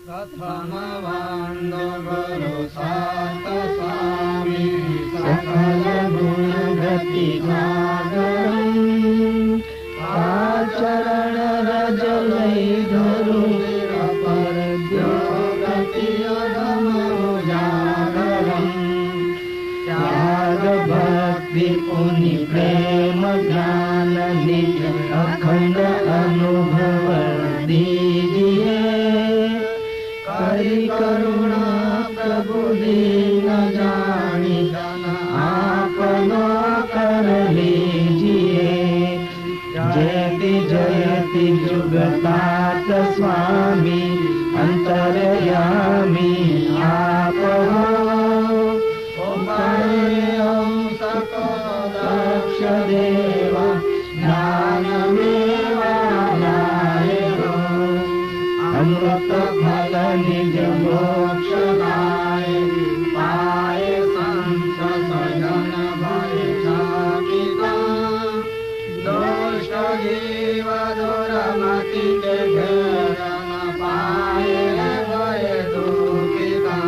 कथमवान्दो गुरु सात स्वामी सकल गुणगति सागरम् आचरण रज लई धरु अपर गति अगम उजागरम् त्याग भक्ति पुनि प्रेम ज्ञान निज अखंड अनुभव दीजिए करी करुणा प्रभु दीन जानी आपनो कर लीजिए जयति जयति जुगतात स्वामी अंतर्यामी आप हो दक्ष देवा ज्ञानमेवानायो अमृत फल निज मोक्ष लाय पाय संत सजन भय साकिता दोष जीव दुरमति के घेरन पाए भय दुखिता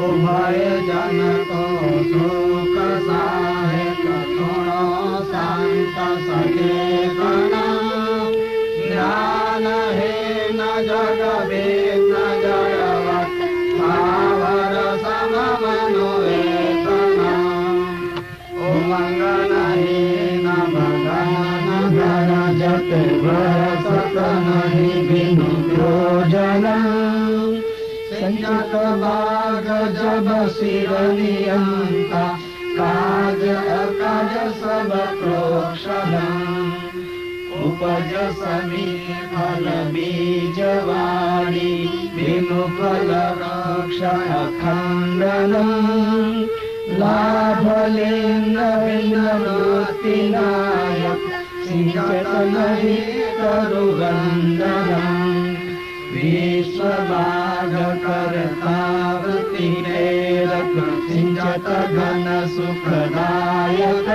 उभय जन को सुख सहायक सुनो शांत सचेतन ज्ञान है न जग वेद जड़वत् सावर सममनुवेतन उमंग नहीं न भगन धर जत वसत नहीं बिनु प्रयोजन संयत बाग जब सिर नियंता काज अकाज सब प्रोक्षण उपज समी फल बीजवाणी बिनु फल रक्षण खंडन लाभ लेन मृत्यु नायक सिंचत नहीं तरुवंदनम विश्वभाग करतावती प्रेरक सिंचत घन सुखदायक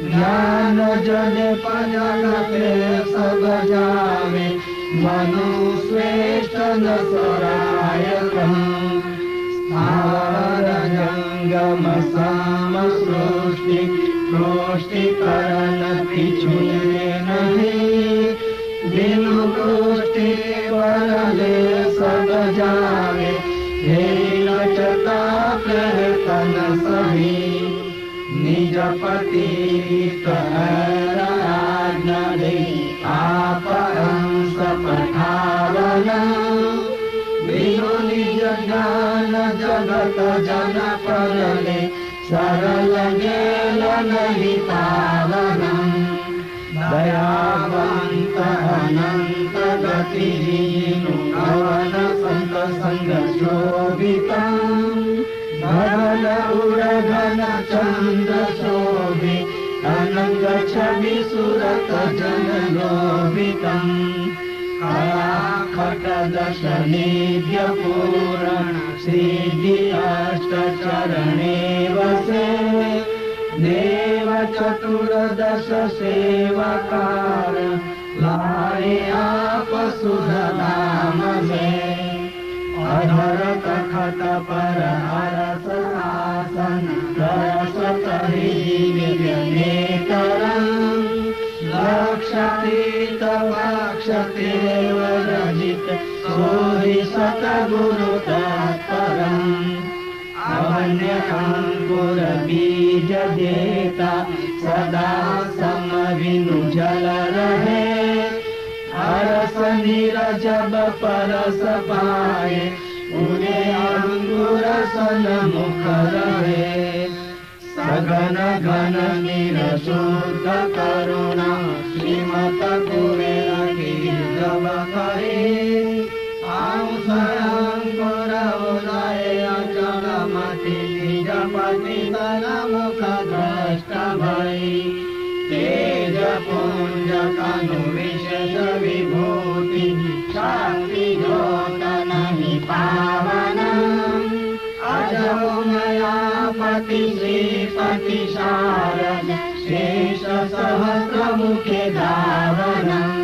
ज्ञान जन पजगते सब जावे मनु श्रेष्ठ न सरायकम स्थावर जंगम सम सृष्टि सृष्टि करण पिछुए नहीं बिनु गोष्ठी परले सब जावे हे लचता प्रहतन सभी निज पति आज्ञा दे आप अंश पठावन बिनु निज ज्ञान जगत जन परले सरल गेल नहीं पावनम् दयावंत अनंत गति कवन संत संग शोभितम् धन उड़घन चंद्र शोभि अनंग छवि सुरत जन लोभितम् कला खट दश निध्य पूरण श्री अष्ट चरणे वसे देव चतुर्दश सेवकार लाए आप सुध नाम में अधर तखत पर हरस आसन रस लक्षतीत पक्षतेव रजित सोहि सतगुरु तत्परम् अवन्य अंकुर बीज देता सदा समविनु जल रहे हरस नीरज जब परस पाए उन्हें अंकुर सन मुख रहे सघन घन निरशुद्ध करुणा श्रीमत कुबेर जब करे अंकुर उदय अचल मति निजपति तन मुख द्रष्ट भई तेज पुंज तनु विशेष विभूति शक्ति ज्योत नहीं पावन अजमयापति श्रीपति शारद शेष सहस्र मुखे धावनम्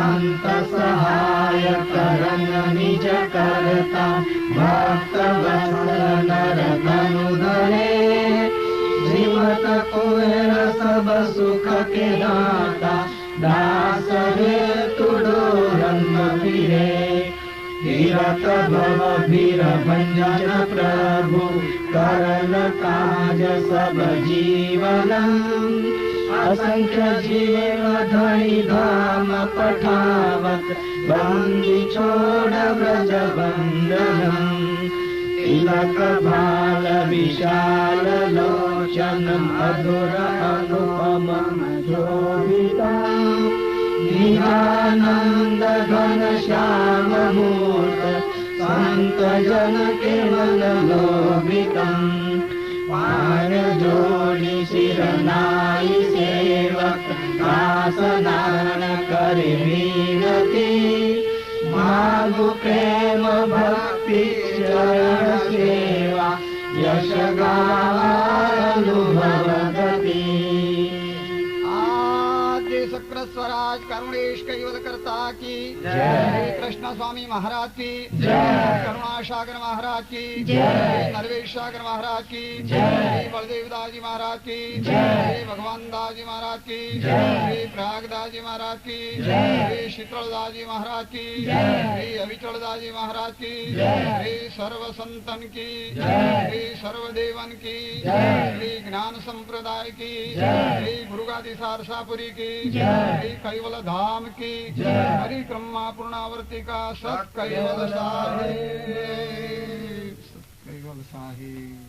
संत सहाय करन निज करता भक्त वत्सल नर तनु धरे श्रीमत कुबेर सब सुख के दाता दास रे तुडोरन फिरे तीरथ भव वीर भंजन प्रभु करन काज सब जीवन असंख्य जीव धनी धाम पठावत बंदी छोड़ ब्रज बंदनम तिलक भाल विशाल लोचन मधुर अनुपम शोभिता दीनानंद घन श्याम मूर्त संत जन के मन लोभितम पार जोड़ी सिर नाई सेवक दासनान कर विनती मागु प्रेम भक्ति चरण सेवा यश गावा अनुभव गति। सक्र स्वराज करुणेश कैवलकर्ता की जय, कृष्ण स्वामी महाराज की जय, करुणासागर महाराज की जय, नरवेश सागर महाराज की जय, बलदेव दास जी महाराज की जय, भगवान दास जी महाराज की जय, प्रयाग दास जी महाराज की जय, शीतल दास जी महाराज की जय, अविचल दास जी महाराज की जय, सर्व संतन की जय, सर्व देवन की जय, ज्ञान संप्रदाय की जय, गुरुगादी सारसापुरी की जय, कैवल धाम की परिक्रमा पूर्णावर्ती का सत कैवल साहिब, सत कैवल साहिब।